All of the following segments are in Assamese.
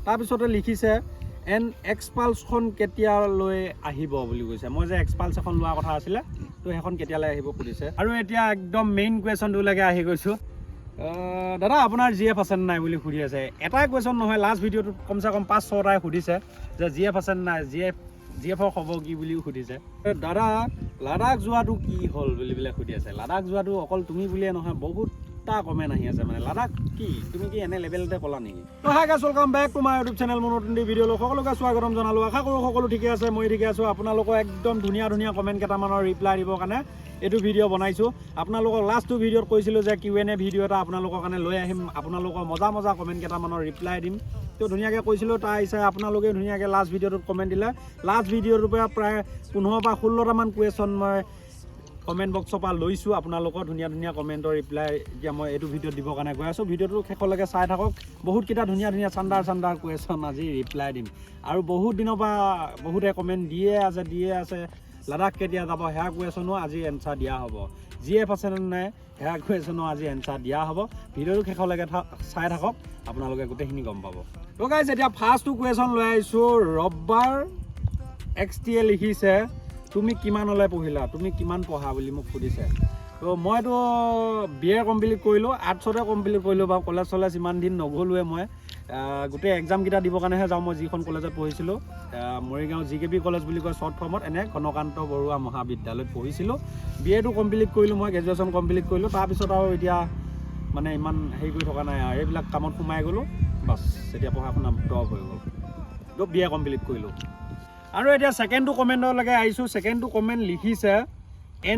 তাৰপিছতে লিখিছে এক্সপালছখন কেতিয়ালৈ আহিব বুলি কৈছে। মই যে এক্সপালছ এখন লোৱাৰ কথা আছিলে, তো সেইখন কেতিয়ালৈ আহিব সুধিছে। আৰু এতিয়া একদম মেইন কুৱেশ্যনটোলৈকে আহি গৈছোঁ। দাদা আপোনাৰ GF আছে নাই বুলি সুধি আছে। এটাই কুৱেশ্যন নহয়, লাষ্ট ভিডিঅ'টোত কমচে কম 5-6টাই সুধিছে যে GF আছে নাই, GFৰ খবৰ কি বুলিও সুধিছে। দাদা লাডাখ যোৱাটো কি হ'ল বুলি পেলাই সুধি আছে। লাডাখ যোৱাটো অকল তুমি বুলিয়ে নহয়, বহুতটা কমেণ্ট আহি আছে। মানে লাডাখ কি তুমি কি এনে লেভেলতে ক'লা নেকি? তো hi guys, welcome back to my YouTube channel. মোৰ নতুন ভিডিঅ'লৈ সকলোকে স্বাগতম জনালোঁ। আশা কৰোঁ সকলো ঠিকে আছে, মই ঠিকে আছোঁ। আপোনালোকৰ একদম ধুনীয়া ধুনীয়া কমেণ্ট কেইটামানৰ ৰিপ্লাই দিবৰ কাৰণে এইটো ভিডিঅ' বনাইছোঁ। আপোনালোকৰ লাষ্টটো ভিডিঅ'ত কৈছিলোঁ যে Q&A ভিডিঅ' এটা আপোনালোকৰ কাৰণে লৈ আহিম, আপোনালোকৰ মজা মজা কমেণ্ট কেইটামানৰ ৰিপ্লাই দিম। তো ধুনীয়াকৈ কৈছিলোঁ, তাৰ হিচাপে আপোনালোকে ধুনীয়াকৈ লাষ্ট ভিডিঅ'টোত কমেণ্ট দিলে। লাষ্ট ভিডিঅ'টোৰ পৰা প্ৰায় 15 বা 16টামান কুৱেশ্যন মই কমেণ্ট বক্সৰ পৰা লৈছোঁ। আপোনালোকৰ ধুনীয়া ধুনীয়া কমেণ্টৰ ৰিপ্লাই এতিয়া মই এইটো ভিডিঅ'ত দিবৰ কাৰণে গৈ আছোঁ। ভিডিঅ'টো শেষলৈকে চাই থাকক। বহুতকেইটা ধুনীয়া ধুনীয়া চাণ্ডাৰ কুৱেশ্যন আজি ৰিপ্লাই দিম। আৰু বহুত দিনৰ পৰা বহুতে কমেণ্ট দিয়ে আছে লাডাখ কেতিয়া যাব, সেয়া কুৱেশ্যনো আজি এনচাৰ দিয়া হ'ব। GF আছে নে নাই, সেয়া কুৱেশ্যনো আজি এনচাৰ দিয়া হ'ব। ভিডিঅ'টো শেষলৈকে চাই থাকক, আপোনালোকে গোটেইখিনি গম পাব। তো গাইছ, এতিয়া ফাৰ্ষ্টটো কুৱেশ্যন লৈ আহিছোঁ। ৰব্বাৰ XT লিখিছে, তুমি কিমানলৈ পঢ়িলা, তুমি কিমান পঢ়া বুলি মোক সুধিছে। তো মইতো BA কমপ্লিট কৰিলোঁ, আৰ্টছতে কমপ্লিট কৰিলোঁ বাৰু। কলেজ ইমান দিন নগ'লোৱে মই। গোটেই এক্সামকেইটা দিবৰ কাৰণেহে যাওঁ মই যিখন কলেজত পঢ়িছিলোঁ। মৰিগাঁও GKB কলেজ বুলি কয় শ্বৰ্ট ফৰ্মত, এনে ঘনকান্ত বৰুৱা মহাবিদ্যালয়ত পঢ়িছিলোঁ। BA কমপ্লিট কৰিলোঁ মই, গ্ৰেজুৱেশ্যন কমপ্লিট কৰিলোঁ। তাৰপিছত আৰু এতিয়া মানে ইমান হেৰি কৰি থকা নাই আৰু, এইবিলাক কামত সোমাই গ'লোঁ। বাছ এতিয়া পঢ়া শুনা ড্ৰপ হৈ গ'ল। তো BA কমপ্লিট কৰিলোঁ। আৰু এতিয়া ছেকেণ্ডটো কমেণ্টলৈকে আহিছোঁ। ছেকেণ্ডটো কমেণ্ট লিখিছে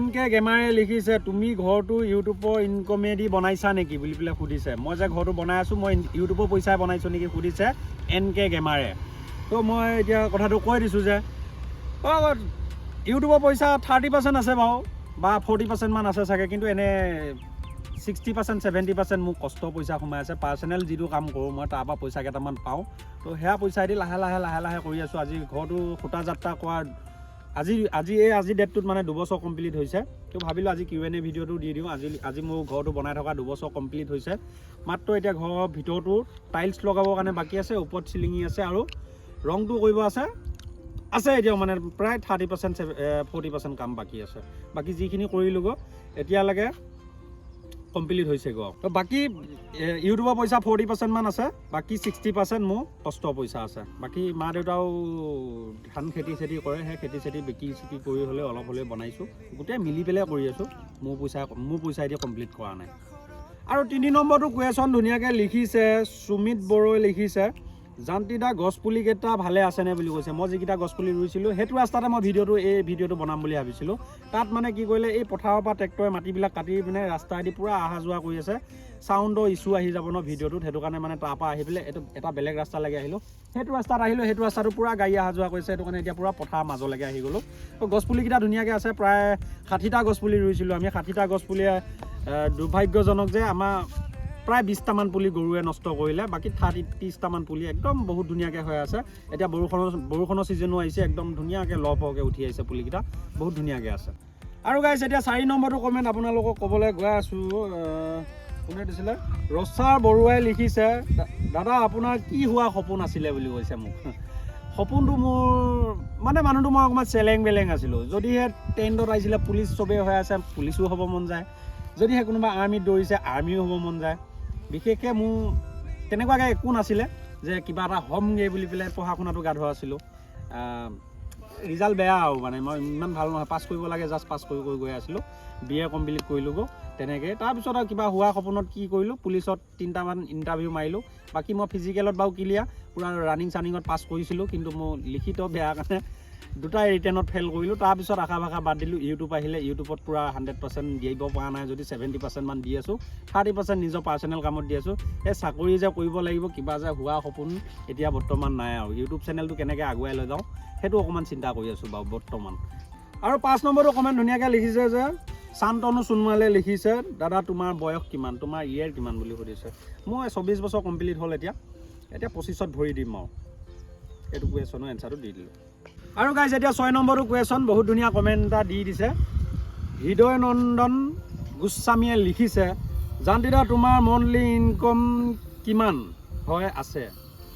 NK গেমাৰে লিখিছে, তুমি ঘৰটো ইউটিউবৰ ইনকমেদি বনাইছা নেকি বুলি পেলাই সুধিছে। মই যে ঘৰটো বনাই আছোঁ, মই ইউটিউবৰ পইচাই বনাইছোঁ নেকি সুধিছে NK গেমাৰে। তো মই এতিয়া কথাটো কৈ দিছোঁ যে ইউটিউবৰ পইচা 30% আছে বাৰু, বা 40% মান আছে চাগে, কিন্তু এনে 60% 70% মোৰ কষ্ট পইচা সোমাই আছে। পাৰ্চনেল যিটো কাম কৰোঁ মই, তাৰ পৰা পইচা কেইটামান পাওঁ। তো সেয়া পইচাইদি লাহে লাহে কৰি আছোঁ। আজি ঘৰটো খুঁটা যাত্ৰা কৰাৰ আজি ডেটটোত মানে 2 বছৰ কমপ্লিট হৈছে। তো ভাবিলোঁ আজি Q&A ভিডিঅ'টো দি দিওঁ। আজি মোৰ ঘৰটো বনাই থকা 2 বছৰ কমপ্লিট হৈছে। মাত্ৰ এতিয়া ঘৰৰ ভিতৰটো টাইলছ লগাবৰ কাৰণে বাকী আছে, ওপৰত চিলিঙি আছে আৰু ৰংটো কৰিব আছে এতিয়াও মানে প্ৰায় 30% 40% কাম বাকী আছে। বাকী যিখিনি কৰিলোঁগৈ এতিয়ালৈকে কমপ্লিট হৈছেগৈ। তো বাকী ইউটিউবৰ পইচা 40% মান আছে, বাকী 60% মোৰ কষ্ট পইচা আছে। বাকী মা দেউতাও ধান খেতি কৰে, সেই খেতি বিক্ৰী কৰি হ'লেও অলপ হ'লেও বনাইছোঁ। গোটেই মিলি পেলাই কৰি আছোঁ, মোৰ পইচাইদি কমপ্লিট কৰা নাই। আৰু 3 নম্বৰটো কুৱেশ্যন ধুনীয়াকৈ লিখিছে সুমিত বড়োই লিখিছে, জান্তিদা গছপুলিকেইটা ভালে আছেনে বুলি কৈছে। মই যিকেইটা গছপুলি ৰুইছিলোঁ সেইটো ৰাস্তাতে মই এই ভিডিঅ'টো বনাম বুলি ভাবিছিলোঁ। তাত মানে কি কৰিলে, এই পথাৰৰ পৰা ট্ৰেক্টৰে মাটিবিলাক কাটি পিনে ৰাস্তাইদি পূৰা অহা যোৱা কৰি আছে। চাউণ্ডৰ ইছ্যু আহি যাব ন ভিডিঅ'টোত, সেইটো কাৰণে মানে তাৰ পৰা আহি পেলাই এটা বেলেগ ৰাস্তালৈকে আহিলোঁ। সেইটো ৰাস্তাত আহিলোঁ, সেইটো ৰাস্তাটো পূৰা গাড়ী অহা যোৱা কৰিছে, সেইটো কাৰণে এতিয়া পূৰা পথাৰৰ মাজলৈকে আহি গ'লোঁ। তো গছপুলিকেইটা ধুনীয়াকৈ আছে, প্ৰায় 60টা গছপুলি ৰুইছিলোঁ আমি। 60টা গছপুলিয়ে দুৰ্ভাগ্যজনক যে আমাৰ প্ৰায় 20টামান পুলি গৰুৱে নষ্ট কৰিলে। বাকী 30-30টামান পুলি একদম বহুত ধুনীয়াকৈ হৈ আছে। এতিয়া বৰষুণৰ ছিজনো আহিছে, একদম ধুনীয়াকৈ লহপহকৈ উঠি আহিছে পুলিকেইটা, বহুত ধুনীয়াকৈ আছে। আৰু গাইছ, এতিয়া 4 নম্বৰটো কমেণ্ট আপোনালোকক ক'বলৈ গৈ আছোঁ। কোনে দিছিলে? ৰচাৰ বৰুৱাই লিখিছে, দাদা আপোনাৰ কি হোৱা সপোন আছিলে বুলি কৈছে মোক। সপোনটো মোৰ মানে মানুহটো মই অকণমান চেলেং বেলেং আছিলোঁ। যদিহে 10ত আহিছিলে পুলিচ চবেই হৈ আছে, পুলিচো হ'ব মন যায়। যদিহে কোনোবা আৰ্মিত দৌৰিছে, আৰ্মিও হ'ব মন যায়। বিশেষকৈ মোৰ তেনেকুৱাকৈ একো নাছিলে যে কিবা এটা হ'মগৈ বুলি পেলাই পঢ়া শুনাটো গাধ আছিলোঁ। ৰিজাল্ট বেয়া আৰু মানে মই ইমান ভাল নহয়, পাছ কৰিব লাগে জাষ্ট পাছ কৰি গৈ আছিলোঁ। BA কমপ্লিট কৰিলোঁগৈ তেনেকৈ। তাৰপিছত আৰু কিবা হোৱা সপোনত কি কৰিলোঁ, পুলিচত 3টামান ইণ্টাৰভিউ মাৰিলোঁ। বাকী মই ফিজিকেলত বাৰু ক্লিয়াৰ, পূৰা ৰানিঙত পাছ কৰিছিলোঁ, কিন্তু মোৰ লিখিত বেয়া কাৰণে 2টাই ৰিটেনত ফেইল কৰিলোঁ। তাৰপিছত আশা ভাষা বাদ দিলোঁ। ইউটিউব আহিলে, ইউটিউবত পূৰা 100% দিব পৰা নাই, যদি 70% মান দি আছোঁ, 30% নিজৰ পাৰ্চনেল কামত দি আছোঁ। এই চাকৰি যে কৰিব লাগিব, কিবা যে হোৱা সপোন এতিয়া বৰ্তমান নাই আৰু। ইউটিউব চেনেলটো কেনেকৈ আগুৱাই লৈ যাওঁ সেইটো অকণমান চিন্তা কৰি আছোঁ বাৰু বৰ্তমান। আৰু 5 নম্বৰটো কমেণ্ট ধুনীয়াকৈ লিখিছে যে শান্তনু সোণোৱালে লিখিছে, দাদা তোমাৰ বয়স কিমান, তোমাৰ ইয়েৰ কিমান বুলি সুধিছে। মই 24 বছৰ কমপ্লিট হ'ল। এতিয়া 25ত ভৰি দিম আৰু। এইটো কুৱেশ্যনৰ এনচাৰটো দি দিলোঁ। আৰু গাইছ, এতিয়া 6 নম্বৰটো কুৱেশ্যন বহুত ধুনীয়া কমেণ্ট এটা দি দিছে। হৃদয় নন্দন গোস্বামীয়ে লিখিছে, জান্তিদা তোমাৰ মন্থলি ইনকম কিমান হয় আছে।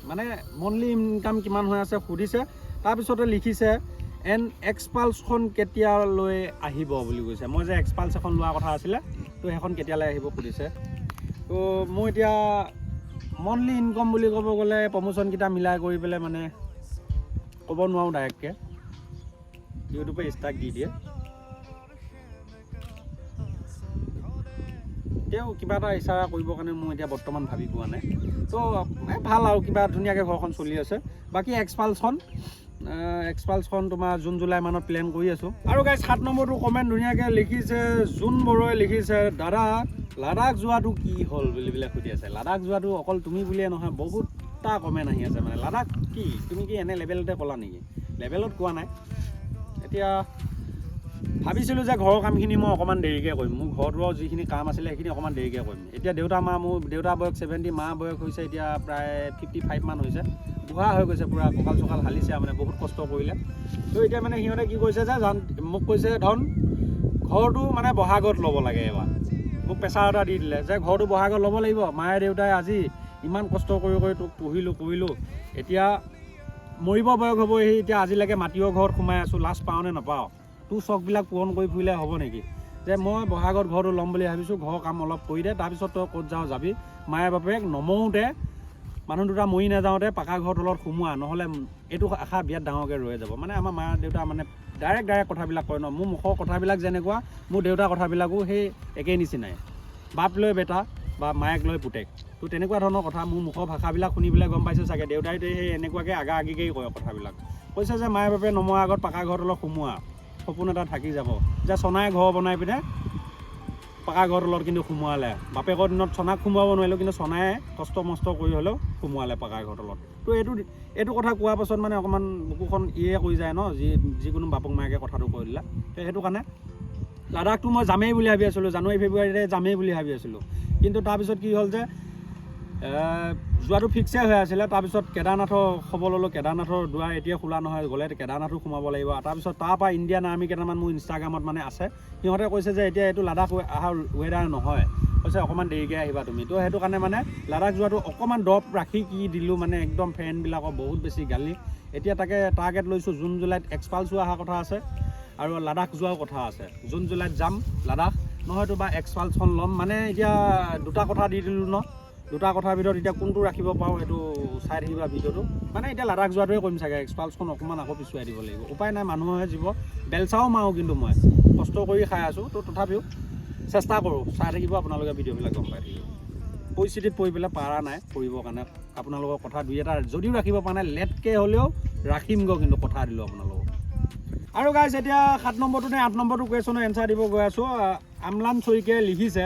মানে মন্থলি ইনকাম কিমান হৈ আছে সুধিছে। তাৰপিছতে লিখিছে এক্সপালছখন কেতিয়ালৈ আহিব বুলি কৈছে। মই যে এক্সপালছ এখন লোৱা কথা আছিলে, তো সেইখন কেতিয়ালৈ আহিব সুধিছে। তো মোৰ এতিয়া মন্থলি ইনকাম বুলি ক'ব গ'লে প্ৰমোশ্যনকেইটা মিলাই কৰি পেলাই মানে ক'ব নোৱাৰোঁ ডাইৰেক্টকৈ, ইউটিউবে ষ্টাৰ্ট দি দিয়ে। তেওঁ কিবা এটা ইচ্ছা কৰিবৰ কাৰণে মই এতিয়া বৰ্তমান ভাবি পোৱা নাই। তো ভাল আৰু কিবা ধুনীয়াকৈ ঘৰখন চলি আছে। বাকী এক্সপালছখন তোমাৰ জুন জুলাই মানত প্লেন কৰি আছোঁ। আৰু গাইজ 7 নম্বৰটো কমেণ্ট ধুনীয়াকৈ লিখিছে জোন বৰুৱাই লিখিছে, দাদা লাডাখ যোৱাটো কি হ'ল বুলি পেলাই সুধি আছে। লাডাখ যোৱাটো অকল তুমি বুলিয়ে নহয়, বহুতটা কমেণ্ট আহি আছে মানে লাডাখ কি তুমি কি এনে লেভেলতে ক'লা নেকি? লেভেলত কোৱা নাই। এতিয়া ভাবিছিলোঁ যে ঘৰৰ কামখিনি মই অকণমান দেৰিকৈ কৰিম, মোৰ ঘৰটোৰ যিখিনি কাম আছিলে সেইখিনি অকণমান দেৰিকৈ কৰিম। এতিয়া মোৰ দেউতা বয়স 70, মা বয়স হৈছে এতিয়া প্ৰায় 55 মান হৈছে, বুঢ়া হৈ গৈছে পূৰা, কঁকাল চকাল হালিছে মানে, বহুত কষ্ট কৰিলে। তো এতিয়া মানে সিহঁতে কি কৰিছে যে মোক কৈছে ঘৰটো মানে বহাগত ল'ব লাগে। এবাৰ মোক প্ৰেছাৰ এটা দি দিলে যে ঘৰটো বহাগত ল'ব লাগিব। মায়ে দেউতাই আজি ইমান কষ্ট কৰি তোক কৰিলোঁ, এতিয়া মৰিব বয়স হ'ব, সেই এতিয়া আজিলৈকে মাটিৰ ঘৰত সোমাই আছোঁ, লাজ পাওঁ নে নাপাওঁ? তোৰ চখবিলাক পূৰণ কৰি ফুৰিলে হ'ব নেকি? যে মই বহাগত ঘৰটো ল'ম বুলি ভাবিছোঁ, ঘৰৰ কাম অলপ কৰি দে, তাৰপিছত তই ক'ত যাওঁ যাবি। মায়ে বাপেক নমৰোঁতে, মানুহ দুটা মৰি নাযাওঁতে পাকা ঘৰ তলত সোমোৱা, নহ'লে এইটো আশা বিয়াত ডাঙৰকৈ ৰৈ যাব। মানে আমাৰ মা দেউতা মানে ডাইৰেক্ট কথাবিলাক কয় ন। মোৰ মুখৰ কথাবিলাক যেনেকুৱা, মোৰ দেউতাৰ কথাবিলাকো সেই একেই নিচিনাই। বাপ লৈ বেটা বা মায়েক লৈ পুতেক, তো তেনেকুৱা ধৰণৰ কথা। মোৰ মুখৰ ভাষাবিলাক শুনি পেলাই গম পাইছোঁ চাগে দেউতাইতো সেই এনেকুৱাকৈ আগিকেই কয় কথাবিলাক। কৈছে যে মায়ে বাপে নমৰাৰ আগত পাকা ঘৰ তলত সোমোৱা, সপোন এটা থাকি যাব। যে চনাই ঘৰ বনাই পিনে পাকা ঘৰ তলত কিন্তু সোমোৱালে। বাপেকৰ দিনত চনাক সোমোৱাব নোৱাৰিলোঁ, কিন্তু চনাই কষ্ট মষ্ট কৰি হ'লেও সোমোৱালে পাকা ঘৰ তলত। তো এইটো কথা কোৱাৰ পাছত মানে অকণমান বুকুখন কৰি যায় ন, যিকোনো বাপক মায়েকে কথাটো কৈ দিলে। সেইটো কাৰণে লাডাখটো মই যামেই বুলি ভাবি আছিলোঁ, জানুৱাৰী ফেব্ৰুৱাৰীতে যামেই বুলি ভাবি আছিলোঁ। কিন্তু তাৰপিছত কি হ'ল যে যোৱাটো ফিক্সে হৈ আছিলে। তাৰপিছত কেদাৰনাথৰ খবৰ ল'লোঁ, কেদাৰনাথৰ দুৱাৰ এতিয়া খোলা নহয়, গ'লে কেদাৰনাথো সোমাব লাগিব। তাৰপিছত তাৰপৰা ইণ্ডিয়ান আৰ্মি কেইটামান মোৰ ইনষ্টাগ্ৰামত মানে আছে, সিহঁতে কৈছে যে এতিয়া এইটো লাডাখ অহা ৱেডাৰ নহয়, কৈছে অকণমান দেৰিকৈ আহিবা তুমি। তো সেইটো কাৰণে মানে লাডাখ যোৱাটো অকণমান দৰৱ ৰাখি দিলোঁ, মানে একদম ফ্ৰেণ্ডবিলাকৰ বহুত বেছি গালি। এতিয়া তাকে টাৰ্গেট লৈছোঁ, জুন জুলাইত এক্সপালছো অহা কথা আছে আৰু লাডাখ যোৱাৰ কথা আছে। জুন জুলাইত যাম লাডাখ, নহয়তো বা এক্সপালছখন ল'ম। মানে এতিয়া দুটা কথা দি দিলোঁ ন, দুটা কথাৰ ভিতৰত এতিয়া কোনটো ৰাখিব পাৰোঁ সেইটো চাই থাকিবা ভিডিঅ'টো। মানে এতিয়া লাডাখ যোৱাটোৱে কৰিম চাগে, এক্সপালছখন অকণমান আকৌ পিছুৱাই দিব লাগিব। উপায় নাই, মানুহহে জীৱ, বেলচাও মাৰোঁ কিন্তু মই কষ্ট কৰি খাই আছোঁ। তো তথাপিও চেষ্টা কৰোঁ, চাই থাকিব আপোনালোকে ভিডিঅ'বিলাক গম পাই থাকিব। পৰিস্থিতিত পৰি পেলাই পাৰা নাই কৰিবৰ কাৰণে, আপোনালোকৰ কথা দুই এটা যদিও ৰাখিব পৰা নাই, লেটকৈ হ'লেও ৰাখিমগৈ, কিন্তু কথা দিলোঁ আপোনালোকক। আৰু গাইজ এতিয়া 7 নম্বৰটো নে 8 নম্বৰটো কুৱেশ্যনৰ এনচাৰ দিব গৈ আছোঁ। আমলান শইকীয়াই লিখিছে,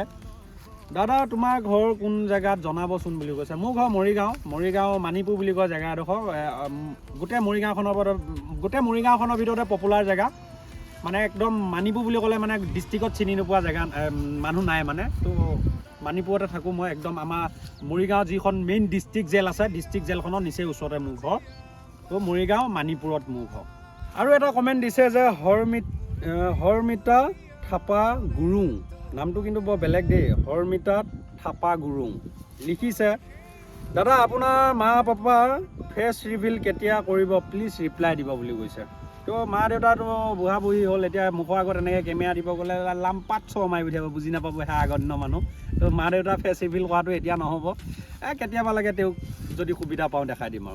দাদা তোমাৰ ঘৰ কোন জেগাত জনাবচোন বুলি কৈছে। মোৰ ঘৰ মৰিগাঁও মানিপুৰ বুলি কয় জেগা এডোখৰ। গোটেই মৰিগাঁওখনৰ ভিতৰতে পপুলাৰ জেগা, মানে একদম মানিপুৰ বুলি ক'লে মানে ডিষ্ট্ৰিক্টত চিনি নোপোৱা জেগা মানুহ নাই মানে। তো মানিপুৰতে থাকোঁ মই, একদম আমাৰ মৰিগাঁও যিখন মেইন ডিষ্ট্ৰিক্ট জেল আছে, ডিষ্ট্ৰিক্ট জেলখনৰ নিচেই ওচৰতে মোৰ ঘৰ। তো মৰিগাঁও মানিপুৰত মোৰ ঘৰ। আৰু এটা কমেণ্ট দিছে যে হৰমিতা থাপা গুৰুং, নামটো কিন্তু বৰ বেলেগ দেই, হৰমিতা থাপা গুৰুং লিখিছে, দাদা আপোনাৰ মা পাপাৰ ফেচ ৰিভিল কেতিয়া কৰিব প্লিজ ৰিপ্লাই দিব বুলি কৈছে। তো মা দেউতাটো বুঢ়া বুঢ়ী হ'ল, এতিয়া মুখৰ আগত এনেকৈ কেমেৰা দিব গ'লে লাম্পাত চৰ মাৰি পঠিয়াব, বুজি নাপাব সেয়া আগৰ দিনৰ মানুহ। তো মা দেউতাৰ ফেচ ৰিভিল কৰাটো এতিয়া নহ'ব, কেতিয়াবা লাগে তেওঁক যদি সুবিধা পাওঁ দেখাই দিম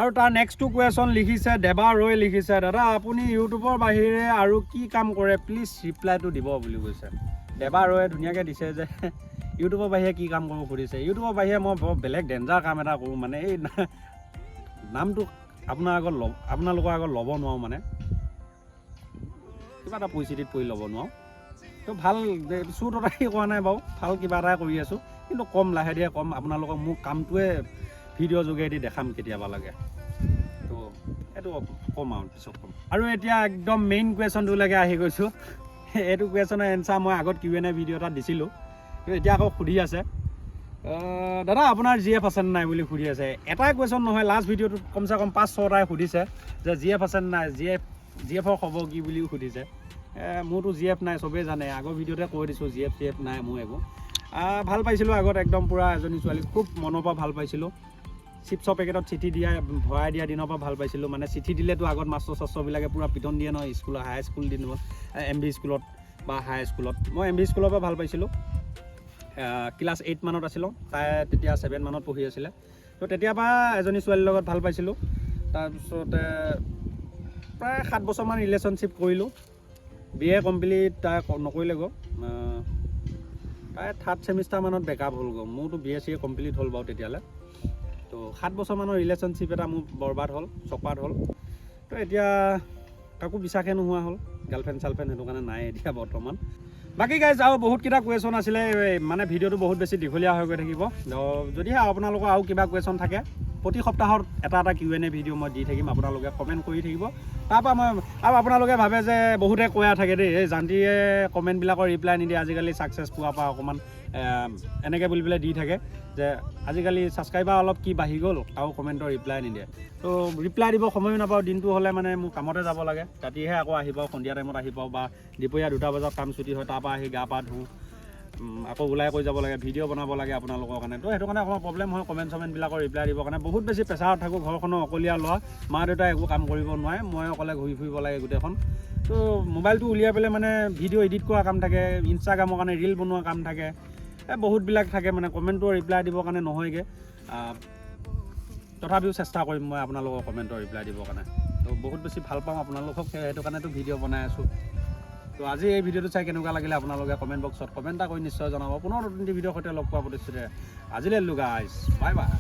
আৰু তাৰ নেক্সটটো কুৱেশ্যন লিখিছে দেৱা ৰয় লিখিছে, দাদা আপুনি ইউটিউবৰ বাহিৰে আৰু কি কাম কৰে প্লিজ ৰিপ্লাইটো দিব বুলি কৈছে। দেৱা ৰয়ে ধুনীয়াকৈ দিছে যে ইউটিউবৰ বাহিৰে কি কাম কৰোঁ সুধিছে। ইউটিউবৰ বাহিৰে মই বৰ বেলেগ ডেঞ্জাৰ কাম এটা কৰোঁ, মানে এই নামটো আপোনালোকৰ আগত ল'ব নোৱাৰোঁ, মানে কিবা এটা পৰিস্থিতিত পৰি ল'ব নোৱাৰোঁ। তো ভাল চুৰ ততাহি কৰা নাই বাৰু, ভাল কিবা এটা কৰি আছোঁ, কিন্তু কম লাহে ধীৰে কম আপোনালোকক মোৰ কামটোৱে ভিডিঅ' যোগেদি দেখাম কেতিয়াবা লাগে। তো এইটো কম আৰু পিছত কম। আৰু এতিয়া একদম মেইন কুৱেশ্যনটোলৈকে আহি গৈছোঁ। এইটো কুৱেশ্যনৰ এনচাৰ মই আগত Q&A ভিডিঅ' এটা দিছিলোঁ, এতিয়া আকৌ সুধি আছে, দাদা আপোনাৰ GF আছে নাই বুলি সুধি আছে। এটাই কুৱেশ্যন নহয়, লাষ্ট ভিডিঅ'টোত কমচে কম 5-6টাই সুধিছে যে GF আছে নাই, GFৰ খবৰ কি বুলিও সুধিছে। মোৰতো GF নাই, চবেই জানে, আগৰ ভিডিঅ'তে কৈ দিছোঁ GF নাই মোৰ একো। ভাল পাইছিলোঁ আগত একদম পূৰা, এজনী ছোৱালী খুব মনৰ পৰা ভাল পাইছিলোঁ, চিপছৰ পেকেটত চিঠি দিয়া ভৰাই দিয়া দিনৰ পৰা ভাল পাইছিলোঁ। মানে চিঠি দিলেতো আগত মাষ্টৰ চাষ্টৰবিলাকে পূৰা পিটন দিয়ে নহয় স্কুলত, হাই স্কুল দিনত MV স্কুলত বা হাই স্কুলত। মই MV স্কুলৰ পৰা ভাল পাইছিলোঁ। ক্লাছ 8 মানত আছিলোঁ, তাই তেতিয়া 7 মানত পঢ়ি আছিলে। তো তেতিয়াৰ পৰা এজনী ছোৱালীৰ লগত ভাল পাইছিলোঁ। তাৰপিছতে প্ৰায় 7 বছৰমান ৰিলেশ্যনশ্বিপ কৰিলোঁ। BA কমপ্লিট তাই নকৰিলেগৈ, প্ৰায় 3rd ছেমিষ্টাৰমানত বেকআপ হ'লগৈ। মোৰতো BA CA কমপ্লিট হ'ল বাৰু তেতিয়ালৈ। তো 7 বছৰমানৰ ৰিলেশ্যনশ্বিপ এটা মোৰ বৰবাদ হ'ল, চপাত হ'ল। তো এতিয়া কাকো বিশ্বাসে নোহোৱা হ'ল, গাৰ্লফ্ৰেণ্ড চাৰ্লফ্ৰেণ্ড সেইটো কাৰণে নাই এতিয়া বৰ্তমান। বাকী গাইজ আৰু বহুতকেইটা কুৱেশ্যন আছিলে, মানে ভিডিঅ'টো বহুত বেছি দীঘলীয়া হৈ গৈ থাকিব। যদিহে আপোনালোকৰ আৰু কিবা কুৱেশ্যন থাকে, প্ৰতি সপ্তাহত এটা Q&A ভিডিঅ' মই দি থাকিম, আপোনালোকে কমেণ্ট কৰি থাকিব। তাৰপৰা মই আৰু আপোনালোকে ভাবে যে বহুতে কৈ থাকে দেই, এই জানটিয়ে কমেণ্টবিলাকৰ ৰিপ্লাই নিদিয়ে, আজিকালি ছাকচেছ পোৱাৰ পৰা অকণমান এনেকৈ বুলি পেলাই দি থাকে যে আজিকালি ছাবস্ক্ৰাইবাৰ অলপ কি বাঢ়ি গ'ল আৰু কমেণ্টৰ ৰিপ্লাই নিদিয়ে। তো ৰিপ্লাই দিব সময়ো নাপাওঁ, দিনটো হ'লে মানে মোৰ কামতে যাব লাগে, ৰাতিহে আকৌ আহি পাওঁ, সন্ধিয়া টাইমত আহি পাওঁ বা দুপৰীয়া 2টা বজাত কাম ছুটি হয়, তাৰপৰা আহি গা পা ধুওঁ, আকৌ ওলাই কৰি যাব লাগে, ভিডিঅ' বনাব লাগে আপোনালোকৰ কাৰণে। তো সেইটো কাৰণে অকণমান প্ৰব্লেম হয় কমেণ্ট চমেণ্টবিলাকৰ ৰিপ্লাই দিবৰ কাৰণে। বহুত বেছি প্ৰেছাৰত থাকোঁ, ঘৰখনৰ অকলীয়া ল'ৰা, মা দেউতাই একো কাম কৰিব নোৱাৰে, মই অকলে ঘূৰি ফুৰিব লাগে গোটেইখন। তো মোবাইলটো উলিয়াই পেলাই মানে ভিডিঅ' এডিট কৰা কাম থাকে, ইনষ্টাগ্ৰামৰ কাৰণে ৰিল বনোৱা কাম থাকে, বহুতবিলাক থাকে, মানে কমেণ্টৰ ৰিপ্লাই দিবৰ কাৰণে নহয়গৈ। তথাপিও চেষ্টা কৰিম মই আপোনালোকৰ কমেণ্টৰ ৰিপ্লাই দিবৰ কাৰণে। তো বহুত বেছি ভাল পাওঁ আপোনালোকক, সেইটো কাৰণেতো ভিডিঅ' বনাই আছোঁ। তো আজি এই ভিডিঅ'টো চাই কেনেকুৱা লাগিলে আপোনালোকে কমেণ্ট বক্সত কমেণ্ট এটা কৰি নিশ্চয় জনাব। পুনৰ নতুন ভিডিঅ'ৰ সৈতে লগ পোৱা প্ৰতিশ্ৰুতিৰে আজিলৈ গাইজ, বাই বাই।